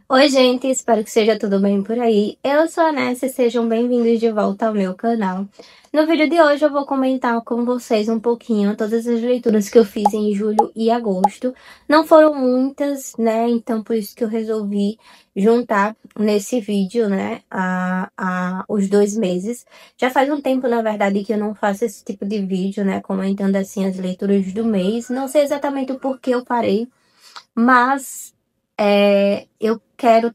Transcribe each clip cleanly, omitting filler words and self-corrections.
Oi, gente, espero que seja tudo bem por aí. Eu sou a Nessa e sejam bem-vindos de volta ao meu canal. No vídeo de hoje eu vou comentar com vocês um pouquinho todas as leituras que eu fiz em julho e agosto. Não foram muitas, né? Então por isso que eu resolvi juntar nesse vídeo, né, os 2 meses. Já faz um tempo, na verdade, que eu não faço esse tipo de vídeo, né, comentando assim as leituras do mês. Não sei exatamente o porquê eu parei, mas eu quero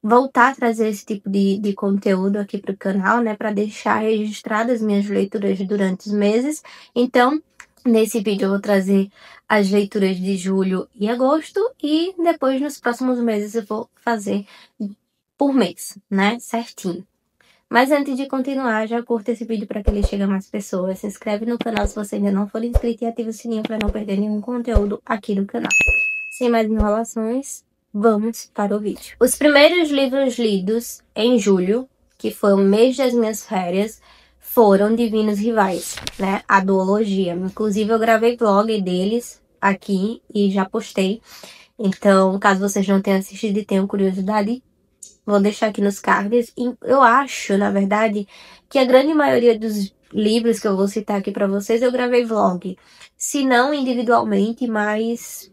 voltar a trazer esse tipo de conteúdo aqui para o canal, né, para deixar registradas as minhas leituras durante os meses. Então, nesse vídeo eu vou trazer as leituras de julho e agosto e depois nos próximos meses eu vou fazer por mês, né, certinho. Mas antes de continuar, já curta esse vídeo para que ele chegue a mais pessoas. Se inscreve no canal se você ainda não for inscrito e ativa o sininho para não perder nenhum conteúdo aqui do canal. Sem mais enrolações, vamos para o vídeo. Os primeiros livros lidos em julho, que foi o mês das minhas férias, foram Divinos Rivais, né? A duologia. Inclusive, eu gravei vlog deles aqui e já postei. Então, caso vocês não tenham assistido e tenham curiosidade, vou deixar aqui nos cards. E eu acho, na verdade, que a grande maioria dos livros que eu vou citar aqui para vocês, eu gravei vlog. Se não individualmente, mas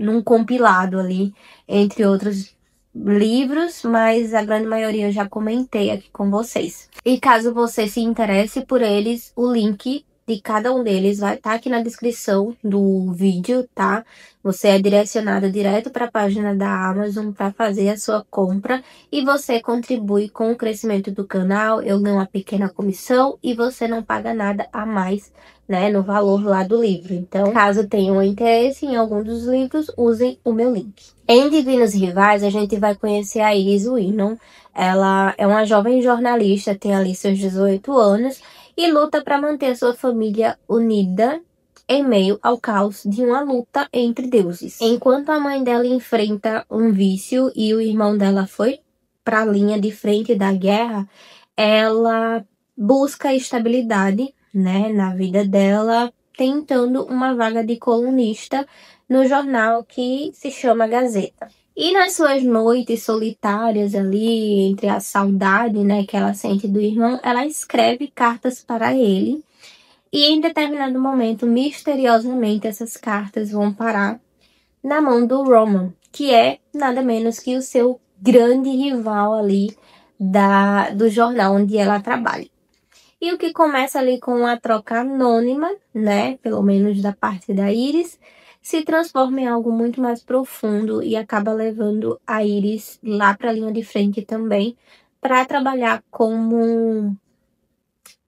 num compilado ali, entre outros livros, mas a grande maioria eu já comentei aqui com vocês. E caso você se interesse por eles, o link de cada um deles vai estar aqui na descrição do vídeo, tá? Você é direcionado direto para a página da Amazon para fazer a sua compra e você contribui com o crescimento do canal. Eu ganho uma pequena comissão e você não paga nada a mais, né, no valor lá do livro. Então, caso tenham interesse em algum dos livros, usem o meu link. Em Divinos Rivais, a gente vai conhecer a Iris Winnon. Ela é uma jovem jornalista, tem ali seus 18 anos e luta para manter sua família unida em meio ao caos de uma luta entre deuses. Enquanto a mãe dela enfrenta um vício e o irmão dela foi para a linha de frente da guerra, ela busca estabilidade, né, na vida dela, tentando uma vaga de colunista no jornal que se chama Gazeta. E nas suas noites solitárias ali, entre a saudade, né, que ela sente do irmão, ela escreve cartas para ele. E em determinado momento, misteriosamente, essas cartas vão parar na mão do Roman, que é nada menos que o seu grande rival ali do jornal onde ela trabalha. E o que começa ali com uma troca anônima, né, pelo menos da parte da Iris, se transforma em algo muito mais profundo e acaba levando a Iris lá para a linha de frente também, para trabalhar como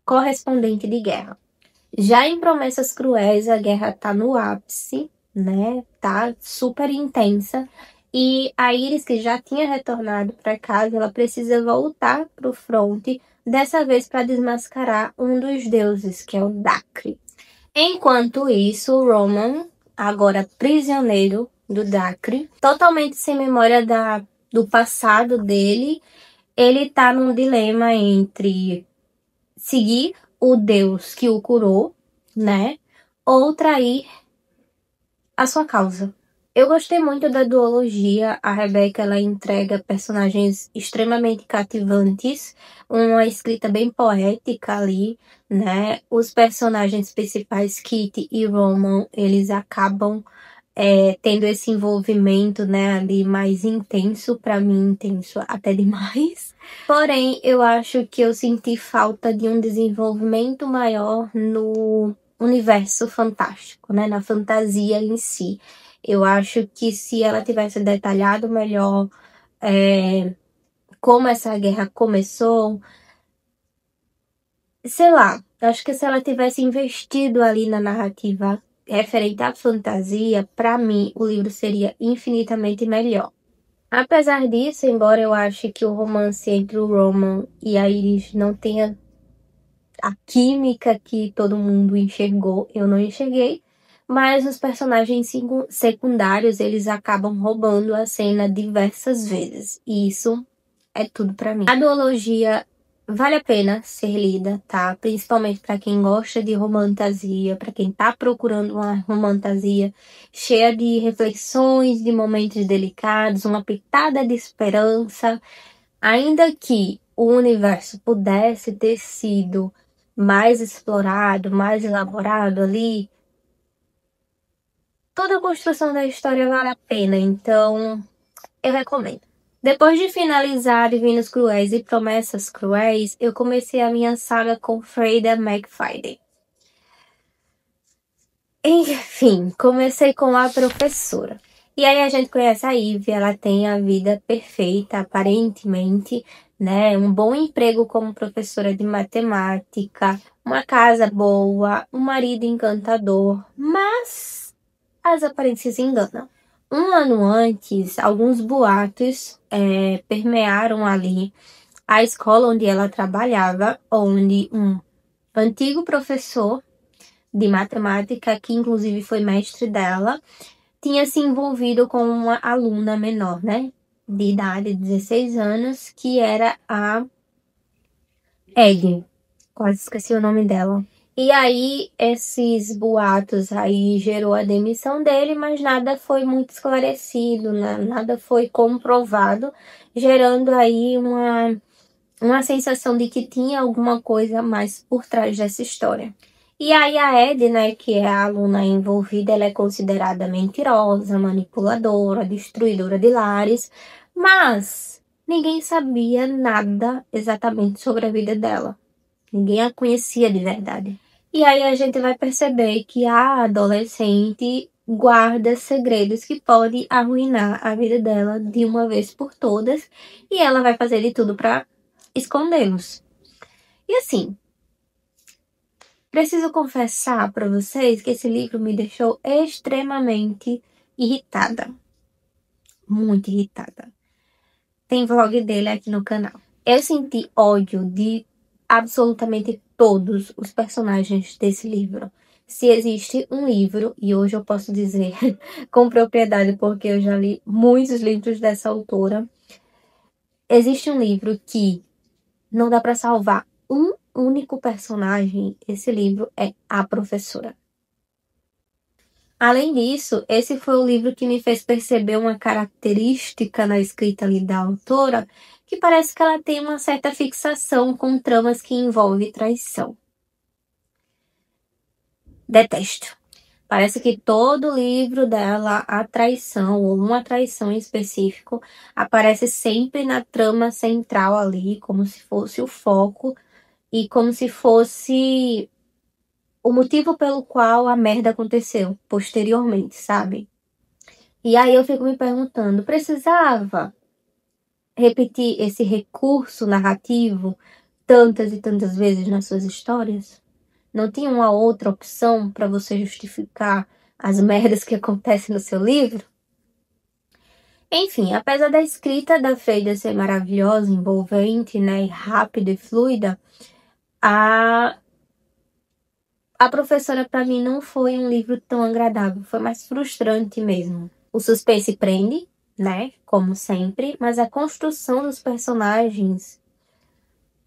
correspondente de guerra. Já em Promessas Cruéis, a guerra tá no ápice, né, tá super intensa, e a Iris, que já tinha retornado para casa, ela precisa voltar para o fronte, dessa vez para desmascarar um dos deuses, que é o Dacre. Enquanto isso, o Roman, agora prisioneiro do Dacre, totalmente sem memória do passado dele, ele tá num dilema entre seguir o deus que o curou, né, ou trair a sua causa. Eu gostei muito da duologia. A Rebecca, ela entrega personagens extremamente cativantes, uma escrita bem poética ali, né? Os personagens principais, Kitty e Roman, eles acabam tendo esse envolvimento, né, ali mais intenso, para mim intenso até demais. Porém, eu acho que eu senti falta de um desenvolvimento maior no universo fantástico, né, na fantasia em si. Eu acho que se ela tivesse detalhado melhor como essa guerra começou, sei lá, acho que se ela tivesse investido ali na narrativa referente à fantasia, para mim o livro seria infinitamente melhor. Apesar disso, embora eu ache que o romance entre o Roman e a Iris não tenha a química que todo mundo enxergou, eu não enxerguei, mas os personagens secundários, eles acabam roubando a cena diversas vezes, e isso é tudo pra mim. A duologia vale a pena ser lida, tá? Principalmente para quem gosta de romantasia, para quem tá procurando uma romantasia cheia de reflexões, de momentos delicados, uma pitada de esperança. Ainda que o universo pudesse ter sido mais explorado, mais elaborado ali, toda a construção da história vale a pena, então eu recomendo. Depois de finalizar Divinos Cruéis e Promessas Cruéis, eu comecei a minha saga com Freida McFadden. Enfim, comecei com A Professora. E aí a gente conhece a Ivy, ela tem a vida perfeita, aparentemente, né? Um bom emprego como professora de matemática, uma casa boa, um marido encantador, mas as aparências enganam. Um ano antes, alguns boatos permearam ali a escola onde ela trabalhava, onde um antigo professor de matemática, que inclusive foi mestre dela, tinha se envolvido com uma aluna menor, né? De idade, 16 anos, que era a Egg. Quase esqueci o nome dela. E aí, esses boatos aí gerou a demissão dele, mas nada foi muito esclarecido, né? Nada foi comprovado, gerando aí uma sensação de que tinha alguma coisa mais por trás dessa história. E aí a Ed, né, que é a aluna envolvida, ela é considerada mentirosa, manipuladora, destruidora de lares, mas ninguém sabia nada exatamente sobre a vida dela. Ninguém a conhecia de verdade. E aí a gente vai perceber que a adolescente guarda segredos que podem arruinar a vida dela de uma vez por todas, e ela vai fazer de tudo para escondê-los. E assim, preciso confessar para vocês que esse livro me deixou extremamente irritada. Muito irritada. Tem vlog dele aqui no canal. Eu senti ódio de absolutamente todos os personagens desse livro. Se existe um livro, e hoje eu posso dizer com propriedade porque eu já li muitos livros dessa autora, existe um livro que não dá para salvar um único personagem, esse livro é A Professora. Além disso, esse foi o livro que me fez perceber uma característica na escrita ali da autora, que parece que ela tem uma certa fixação com tramas que envolvem traição. Detesto. Parece que todo livro dela, a traição, ou uma traição em específico, aparece sempre na trama central ali, como se fosse o foco, e como se fosse o motivo pelo qual a merda aconteceu posteriormente, sabe? E aí eu fico me perguntando, precisava repetir esse recurso narrativo tantas e tantas vezes nas suas histórias? Não tinha uma outra opção para você justificar as merdas que acontecem no seu livro? Enfim, apesar da escrita da Freida ser maravilhosa, envolvente, né, e rápida e fluida, a Professora para mim não foi um livro tão agradável, foi mais frustrante mesmo. O suspense prende, né, como sempre, mas a construção dos personagens,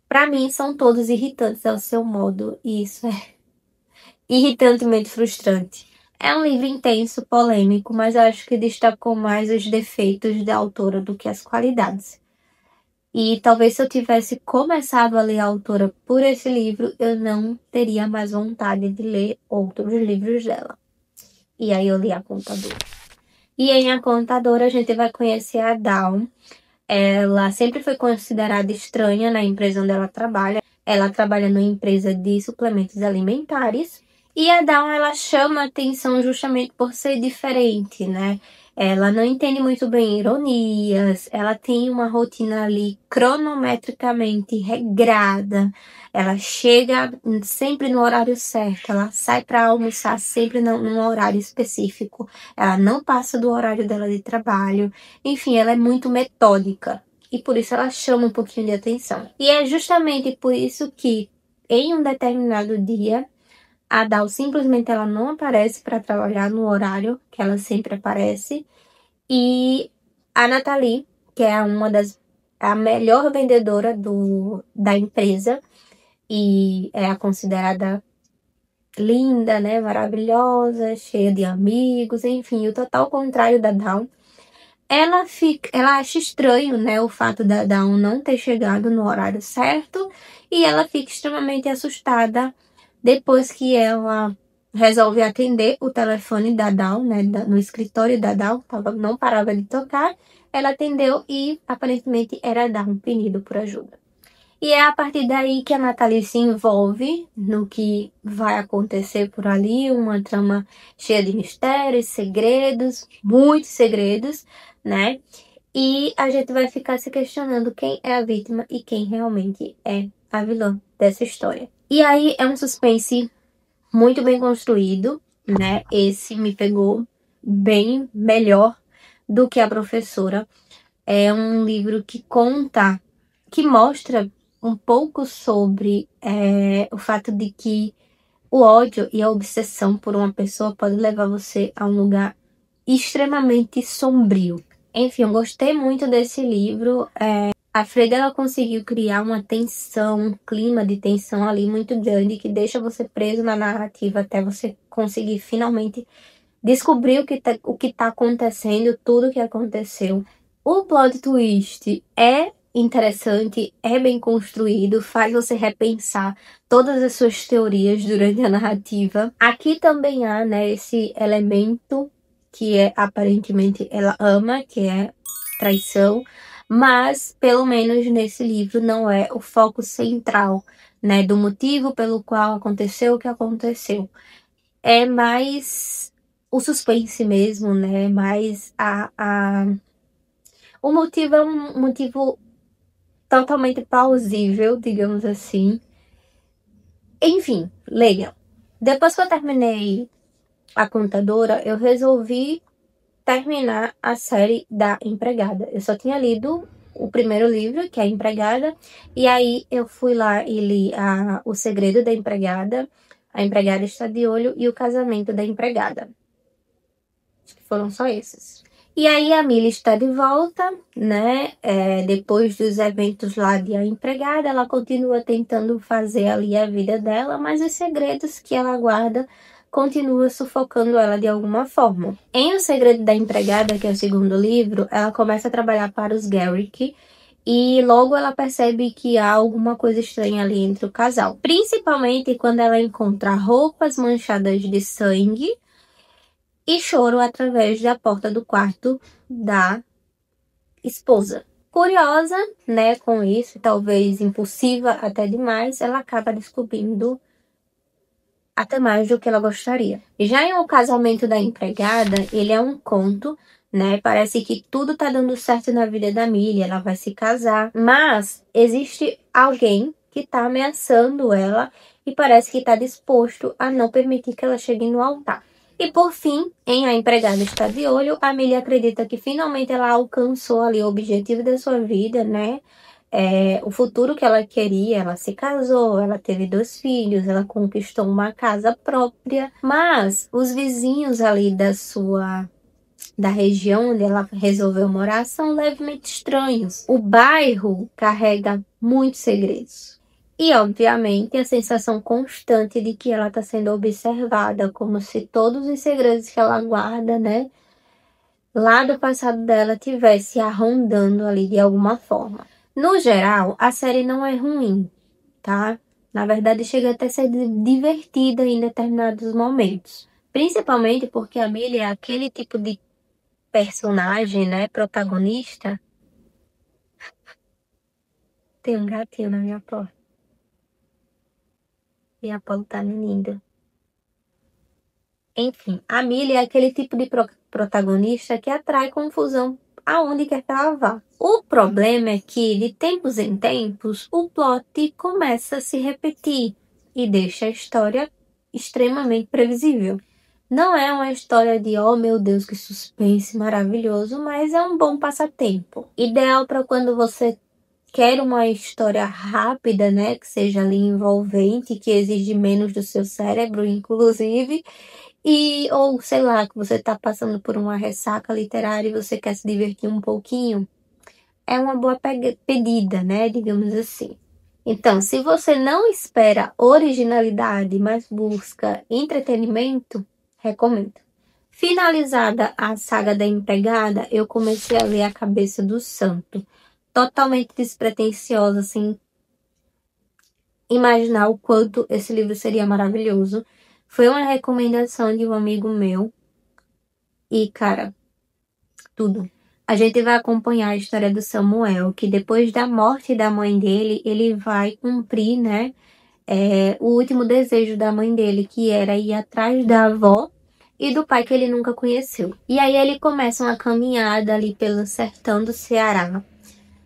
para mim, são todos irritantes ao seu modo, e isso é irritantemente frustrante. É um livro intenso, polêmico, mas eu acho que destacou mais os defeitos da autora do que as qualidades. E talvez se eu tivesse começado a ler a autora por esse livro, eu não teria mais vontade de ler outros livros dela. E aí eu li A Contadora. E em A Contadora a gente vai conhecer a Dawn. Ela sempre foi considerada estranha na empresa onde ela trabalha. Ela trabalha numa empresa de suplementos alimentares. E a Dawn, ela chama atenção justamente por ser diferente, né? Ela não entende muito bem ironias, ela tem uma rotina ali cronometricamente regrada, ela chega sempre no horário certo, ela sai para almoçar sempre num horário específico, ela não passa do horário dela de trabalho, enfim, ela é muito metódica e por isso ela chama um pouquinho de atenção. E é justamente por isso que em um determinado dia, a Dal simplesmente ela não aparece para trabalhar no horário que ela sempre aparece. E a Nathalie, que é uma das a melhor vendedora da empresa e é considerada linda, né, maravilhosa, cheia de amigos, enfim, o total contrário da Dawn. Ela acha estranho, né, o fato da Dawn não ter chegado no horário certo e ela fica extremamente assustada depois que ela resolve atender o telefone da Dawn, né, no escritório da Dawn, não parava de tocar, ela atendeu e aparentemente era a Dawn pedindo por ajuda. E é a partir daí que a Natalie se envolve no que vai acontecer por ali, uma trama cheia de mistérios, segredos, muitos segredos, né? E a gente vai ficar se questionando quem é a vítima e quem realmente é a vilã dessa história. E aí é um suspense muito bem construído, né? Esse me pegou bem melhor do que a professora. É um livro que mostra um pouco sobre o fato de que o ódio e a obsessão por uma pessoa pode levar você a um lugar extremamente sombrio. Enfim, eu gostei muito desse livro. A Freda, ela conseguiu criar uma tensão, um clima de tensão ali muito grande que deixa você preso na narrativa até você conseguir finalmente descobrir o que tá acontecendo, tudo o que aconteceu. O plot twist é interessante, é bem construído, faz você repensar todas as suas teorias durante a narrativa. Aqui também há, né, esse elemento que aparentemente ela ama, que é traição, mas pelo menos nesse livro não é o foco central, né, do motivo pelo qual aconteceu o que aconteceu. É mais o suspense mesmo, né? Mais o motivo é um motivo totalmente plausível, digamos assim. Enfim, leiam. Depois que eu terminei A Contadora, eu resolvi terminar a série da Empregada. Eu só tinha lido o primeiro livro, que é a Empregada, e aí eu fui lá e li O Segredo da Empregada, A Empregada Está de Olho e O Casamento da Empregada. Acho que foram só esses. E aí a Millie está de volta, né? Depois dos eventos lá de A Empregada, ela continua tentando fazer ali a vida dela, mas os segredos que ela guarda continuam sufocando ela de alguma forma. Em O Segredo da Empregada, que é o segundo livro, ela começa a trabalhar para os Garrick e logo ela percebe que há alguma coisa estranha ali entre o casal. Principalmente quando ela encontra roupas manchadas de sangue e choro através da porta do quarto da esposa. Curiosa, né, com isso, talvez impulsiva até demais, ela acaba descobrindo até mais do que ela gostaria. Já em O Casamento da Empregada, ele é um conto, né, parece que tudo tá dando certo na vida da Millie, ela vai se casar, mas existe alguém que tá ameaçando ela e parece que tá disposto a não permitir que ela chegue no altar. E por fim, em A Empregada Está de Olho, a Millie acredita que finalmente ela alcançou ali o objetivo da sua vida, né? O futuro que ela queria, ela se casou, ela teve 2 filhos, ela conquistou uma casa própria, mas os vizinhos ali da região onde ela resolveu morar são levemente estranhos. O bairro carrega muitos segredos. E, obviamente, a sensação constante de que ela está sendo observada, como se todos os segredos que ela guarda, né, lá do passado dela, tivesse a rondando ali de alguma forma. No geral, a série não é ruim, tá? Na verdade, chega até a ser divertida em determinados momentos. Principalmente porque a Millie é aquele tipo de personagem, né, protagonista. Tem um gatinho na minha porta. E a Apolo tá linda. Enfim, a Millie é aquele tipo de protagonista que atrai confusão aonde quer que ela vá. O problema é que, de tempos em tempos, o plot começa a se repetir e deixa a história extremamente previsível. Não é uma história de, oh meu Deus, que suspense maravilhoso, mas é um bom passatempo. Ideal para quando você quer uma história rápida, né, que seja ali envolvente, que exige menos do seu cérebro, inclusive, ou sei lá, que você está passando por uma ressaca literária e você quer se divertir um pouquinho. é uma boa pedida, né? Digamos assim. Então, se você não espera originalidade, mas busca entretenimento, recomendo. Finalizada a saga da empregada, eu comecei a ler A Cabeça do Santo. Totalmente despretensiosa, sem imaginar o quanto esse livro seria maravilhoso. Foi uma recomendação de um amigo meu. E, cara, tudo. A gente vai acompanhar a história do Samuel, que depois da morte da mãe dele, ele vai cumprir, né, o último desejo da mãe dele, que era ir atrás da avó e do pai que ele nunca conheceu. E aí ele começa uma caminhada ali pelo sertão do Ceará,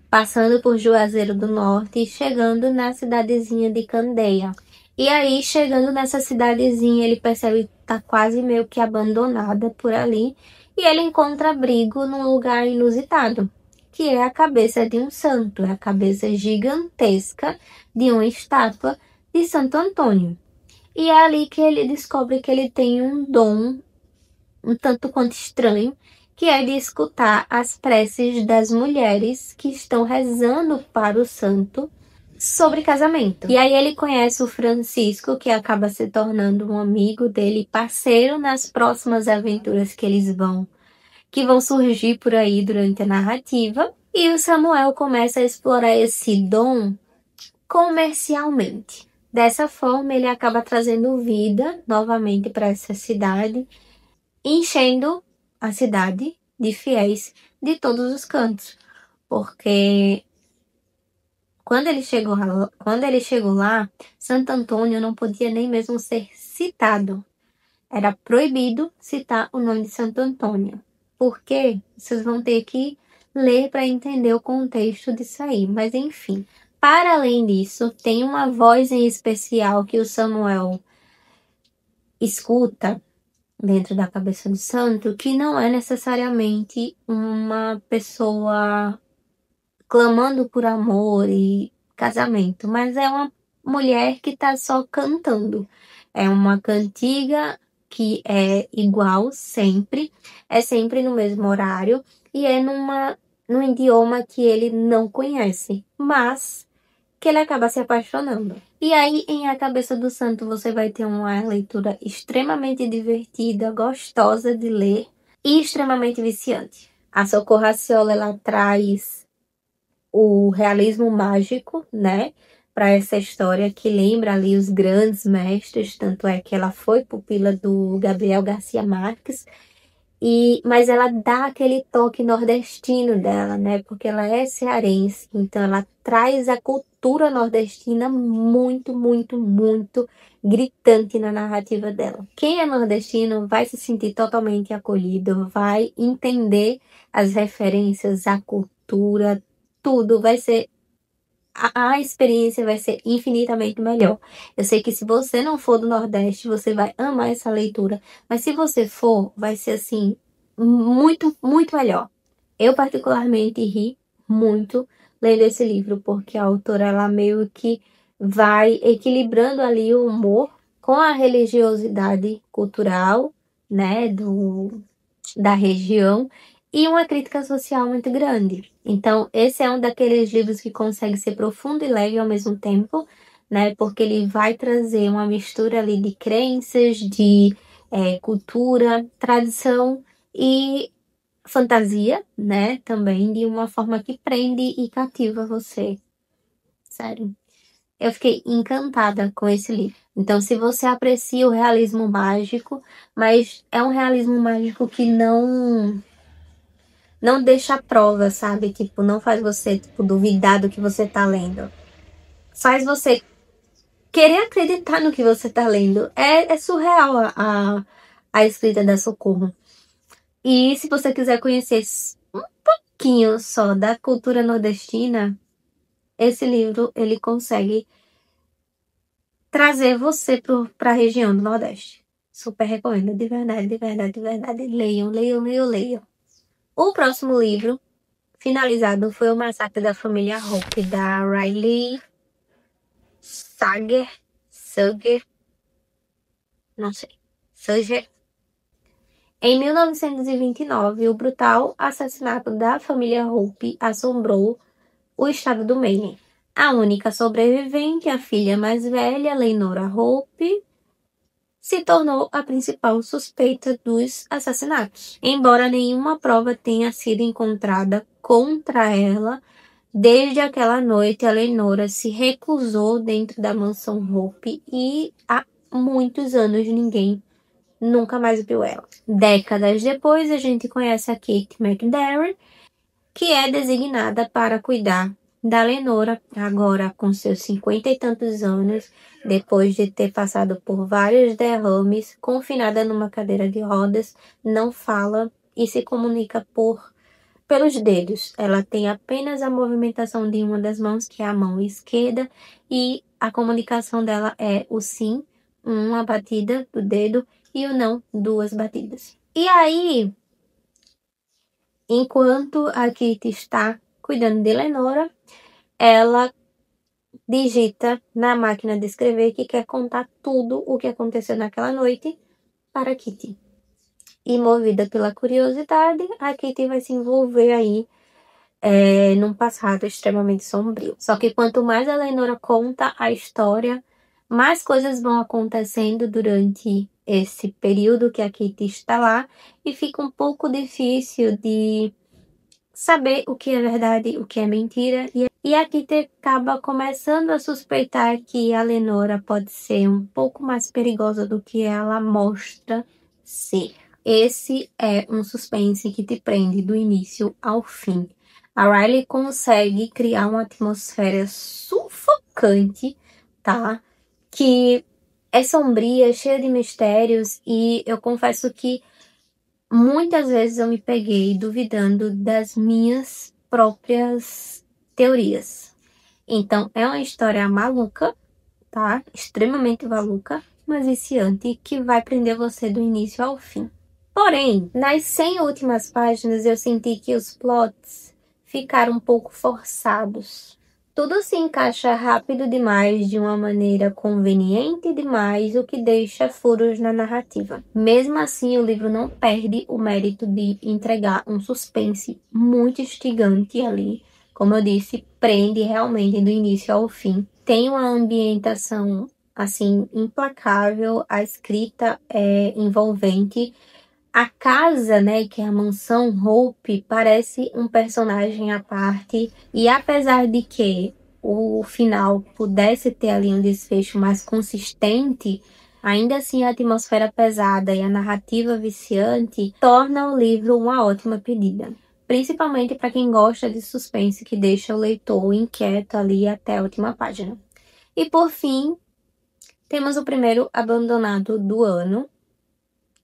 passando por Juazeiro do Norte e chegando na cidadezinha de Candeia. E aí, chegando nessa cidadezinha, ele percebe que tá quase meio que abandonada por ali, e ele encontra abrigo num lugar inusitado, que é a cabeça de um santo, é a cabeça gigantesca de uma estátua de Santo Antônio. E é ali que ele descobre que ele tem um dom um tanto quanto estranho, que é de escutar as preces das mulheres que estão rezando para o santo sobre casamento. E aí ele conhece o Francisco, que acaba se tornando um amigo dele, parceiro nas próximas aventuras que vão surgir por aí durante a narrativa. E o Samuel começa a explorar esse dom comercialmente. Dessa forma, ele acaba trazendo vida novamente para essa cidade, enchendo a cidade de fiéis de todos os cantos. Porque quando ele chegou lá, Santo Antônio não podia nem mesmo ser citado. Era proibido citar o nome de Santo Antônio. Por quê? Vocês vão ter que ler para entender o contexto disso aí. Mas enfim, para além disso, tem uma voz em especial que o Samuel escuta dentro da cabeça do santo, que não é necessariamente uma pessoa clamando por amor e casamento, mas é uma mulher que está só cantando. É uma cantiga que é igual sempre, é sempre no mesmo horário e é num idioma que ele não conhece, mas que ele acaba se apaixonando. E aí, em A Cabeça do Santo, você vai ter uma leitura extremamente divertida, gostosa de ler e extremamente viciante. A Socorro Racciola, ela traz o realismo mágico, né, para essa história que lembra ali os grandes mestres, tanto é que ela foi pupila do Gabriel Garcia Marques, mas ela dá aquele toque nordestino dela, né? Porque ela é cearense, então ela traz a cultura nordestina muito, muito, muito gritante na narrativa dela. Quem é nordestino vai se sentir totalmente acolhido, vai entender as referências, a cultura, tudo vai ser a experiência vai ser infinitamente melhor. Eu sei que se você não for do Nordeste, você vai amar essa leitura. Mas se você for, vai ser assim, muito, muito melhor. Eu particularmente ri muito lendo esse livro, porque a autora, ela meio que vai equilibrando ali o humor com a religiosidade cultural, né, da região, e uma crítica social muito grande. Então, esse é um daqueles livros que consegue ser profundo e leve ao mesmo tempo, né? Porque ele vai trazer uma mistura ali de crenças, de cultura, tradição e fantasia, né? Também de uma forma que prende e cativa você. Sério. Eu fiquei encantada com esse livro. Então, se você aprecia o realismo mágico, mas é um realismo mágico que não deixa a prova, sabe? Tipo, não faz você, tipo, duvidar do que você tá lendo. Faz você querer acreditar no que você tá lendo. É surreal a escrita da Socorro. E se você quiser conhecer um pouquinho só da cultura nordestina, esse livro, ele consegue trazer você pra região do Nordeste. Super recomendo, de verdade, de verdade, de verdade. Leiam, leiam, leiam, leiam. O próximo livro finalizado foi O Massacre da Família Hope, da Riley Sager, não sei, Sager. Em 1929, o brutal assassinato da família Hope assombrou o estado do Maine. A única sobrevivente, a filha mais velha, Leonora Hope, se tornou a principal suspeita dos assassinatos. Embora nenhuma prova tenha sido encontrada contra ela, desde aquela noite a Leonora se reclusou dentro da mansão Hope e há muitos anos ninguém nunca mais viu ela. Décadas depois, a gente conhece a Kate McDarren, que é designada para cuidar da Lenora, agora com seus 50 e tantos anos, depois de ter passado por vários derrames, confinada numa cadeira de rodas, não fala e se comunica pelos dedos. Ela tem apenas a movimentação de uma das mãos, que é a mão esquerda, e a comunicação dela é o sim, uma batida do dedo, e o não, duas batidas. E aí, enquanto a Kitty está cuidando de Lenora, ela digita na máquina de escrever que quer contar tudo o que aconteceu naquela noite para Kitty. E movida pela curiosidade, a Kitty vai se envolver aí num passado extremamente sombrio. Só que quanto mais a Lenora conta a história, mais coisas vão acontecendo durante esse período que a Kitty está lá e fica um pouco difícil de saber o que é verdade, o que é mentira. E a Kitty acaba começando a suspeitar que a Lenora pode ser um pouco mais perigosa do que ela mostra ser. Esse é um suspense que te prende do início ao fim. A Riley consegue criar uma atmosfera sufocante, tá? Que é sombria, cheia de mistérios, e eu confesso que muitas vezes eu me peguei duvidando das minhas próprias teorias. Então, é uma história maluca, tá? Extremamente maluca, mas viciante, que vai prender você do início ao fim. Porém, nas 100 últimas páginas eu senti que os plots ficaram um pouco forçados. Tudo se encaixa rápido demais, de uma maneira conveniente demais, o que deixa furos na narrativa. Mesmo assim, o livro não perde o mérito de entregar um suspense muito instigante ali. Como eu disse, prende realmente do início ao fim. Tem uma ambientação, assim, implacável, a escrita é envolvente. A casa, né, que é a mansão Hope, parece um personagem à parte, e apesar de que o final pudesse ter ali um desfecho mais consistente, ainda assim a atmosfera pesada e a narrativa viciante torna o livro uma ótima pedida, principalmente para quem gosta de suspense que deixa o leitor inquieto ali até a última página. E por fim, temos o primeiro abandonado do ano.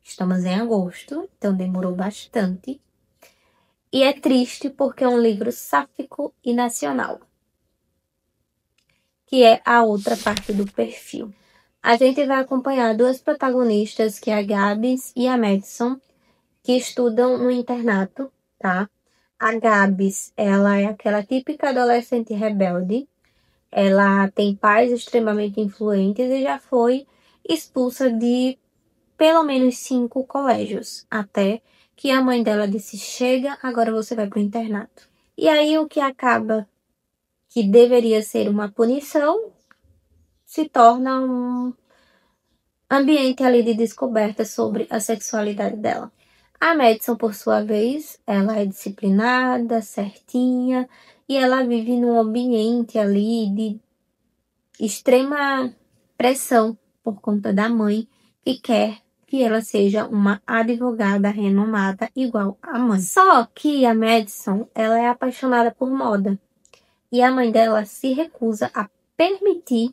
Estamos em agosto, então demorou bastante. E é triste porque é um livro sáfico e nacional, que é a outra parte do perfil. A gente vai acompanhar duas protagonistas, que é a Gabs e a Madison, que estudam no internato, tá? A Gabs, ela é aquela típica adolescente rebelde. Ela tem pais extremamente influentes e já foi expulsa de pelo menos 5 colégios, até que a mãe dela disse: chega, agora você vai pro internato. E aí o que acaba que deveria ser uma punição se torna um ambiente ali de descoberta sobre a sexualidade dela. A Madison, por sua vez, ela é disciplinada, certinha, e ela vive num ambiente ali de extrema pressão por conta da mãe, que quer que ela seja uma advogada renomada igual a mãe. Só que a Madison, ela é apaixonada por moda. E a mãe dela se recusa a permitir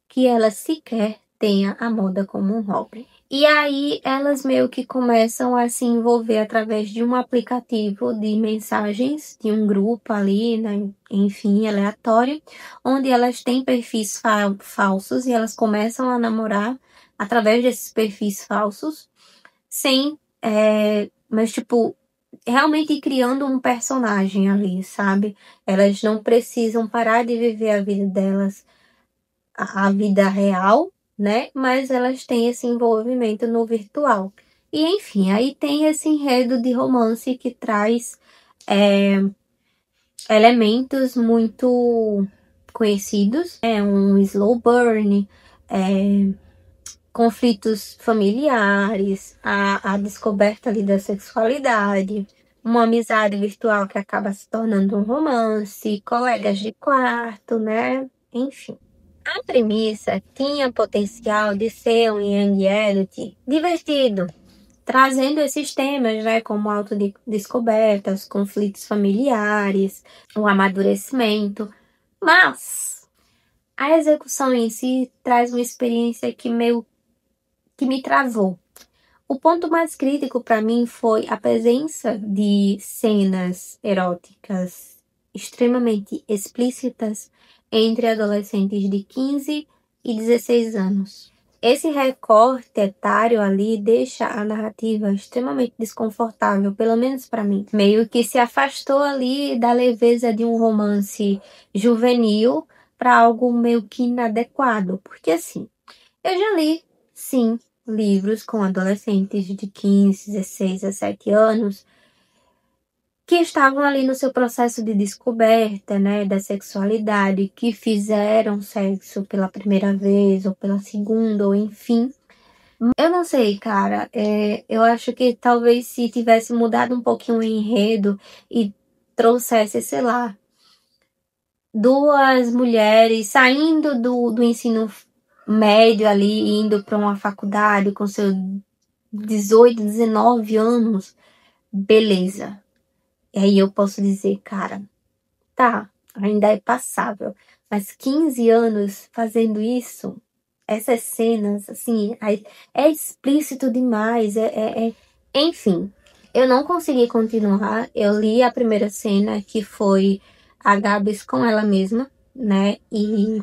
que ela sequer tenha a moda como um hobby. E aí elas meio que começam a se envolver através de um aplicativo de mensagens, de um grupo ali, né, enfim, aleatório, onde elas têm perfis falsos e elas começam a namorar através desses perfis falsos, mas tipo, realmente criando um personagem ali, sabe? Elas não precisam parar de viver a vida delas, a vida real, né? Mas elas têm esse envolvimento no virtual. E enfim, aí tem esse enredo de romance que traz elementos muito conhecidos, um slow burn, conflitos familiares, a descoberta ali da sexualidade, uma amizade virtual que acaba se tornando um romance, colegas de quarto, né? Enfim. A premissa tinha potencial de ser um young adult divertido, trazendo esses temas, né, como autodescoberta, os conflitos familiares, o amadurecimento, mas a execução em si traz uma experiência que meio que me travou. O ponto mais crítico para mim foi a presença de cenas eróticas extremamente explícitas entre adolescentes de 15 e 16 anos. Esse recorte etário ali deixa a narrativa extremamente desconfortável, pelo menos para mim. Meio que se afastou ali da leveza de um romance juvenil para algo meio que inadequado. Porque assim, eu já li, sim, livros com adolescentes de 15, 16, 17 anos que estavam ali no seu processo de descoberta, né, da sexualidade, que fizeram sexo pela primeira vez, ou pela segunda, ou enfim. Eu não sei, cara, eu acho que talvez se tivesse mudado um pouquinho o enredo e trouxesse, sei lá, duas mulheres saindo do ensino médio ali, indo para uma faculdade com seus 18, 19 anos, beleza. E aí eu posso dizer, cara, tá, ainda é passável, mas 15 anos fazendo isso, essas cenas, assim, é explícito demais, enfim. Eu não consegui continuar, eu li a primeira cena, que foi a Gabs com ela mesma, né, e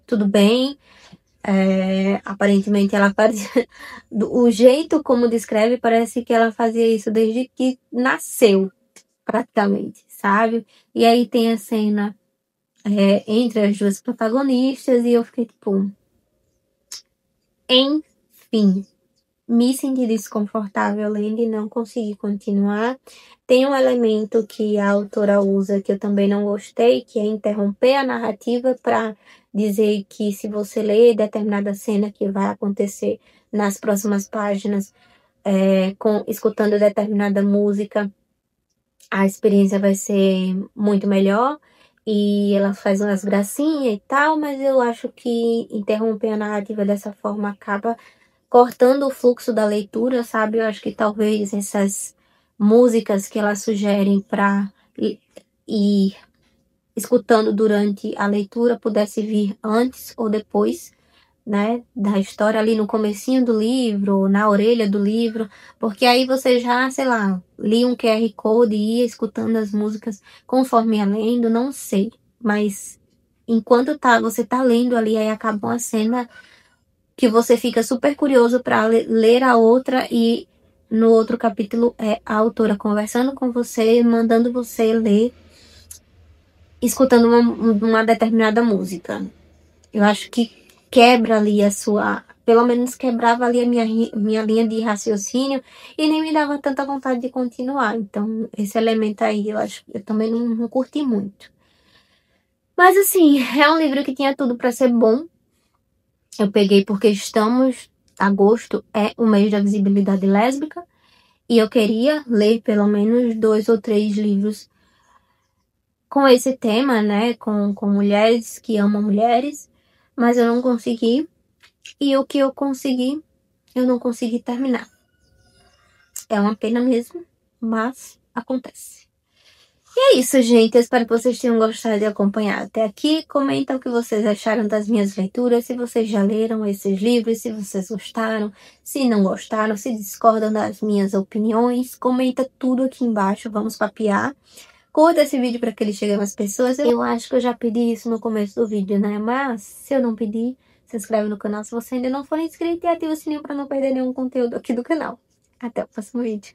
tudo bem, aparentemente ela fazia, o jeito como descreve, parece que ela fazia isso desde que nasceu, praticamente, sabe? E aí tem a cena entre as duas protagonistas e eu fiquei tipo, enfim, me senti desconfortável lendo e não consegui continuar. Tem um elemento que a autora usa que eu também não gostei, que é interromper a narrativa para dizer que se você ler determinada cena que vai acontecer nas próximas páginas, escutando determinada música, a experiência vai ser muito melhor. E ela faz umas gracinhas e tal, mas eu acho que interromper a narrativa dessa forma acaba cortando o fluxo da leitura, sabe? Eu acho que talvez essas músicas que ela sugerem para ir escutando durante a leitura pudesse vir antes ou depois, né, da história, ali no comecinho do livro, na orelha do livro, porque aí você já, sei lá, lia um QR Code e ia escutando as músicas conforme ia lendo, não sei, mas enquanto você tá lendo ali, aí acaba uma cena que você fica super curioso para ler a outra, e no outro capítulo é a autora conversando com você, mandando você ler, escutando uma determinada música. Eu acho que quebra ali pelo menos quebrava ali a minha linha de raciocínio e nem me dava tanta vontade de continuar. Então, esse elemento aí, eu acho que eu também não curti muito. Mas assim, é um livro que tinha tudo para ser bom. Eu peguei porque agosto é o mês da visibilidade lésbica, e eu queria ler pelo menos 2 ou 3 livros com esse tema, né, com mulheres que amam mulheres, mas eu não consegui, e o que eu consegui, eu não consegui terminar. É uma pena mesmo, mas acontece. E é isso, gente. Eu espero que vocês tenham gostado de acompanhar até aqui. Comenta o que vocês acharam das minhas leituras, se vocês já leram esses livros, se vocês gostaram, se não gostaram, se discordam das minhas opiniões. Comenta tudo aqui embaixo, vamos papear. Curta esse vídeo para que ele chegue a mais pessoas. Eu acho que eu já pedi isso no começo do vídeo, né? Mas se eu não pedir, se inscreve no canal se você ainda não for inscrito e ativa o sininho para não perder nenhum conteúdo aqui do canal. Até o próximo vídeo.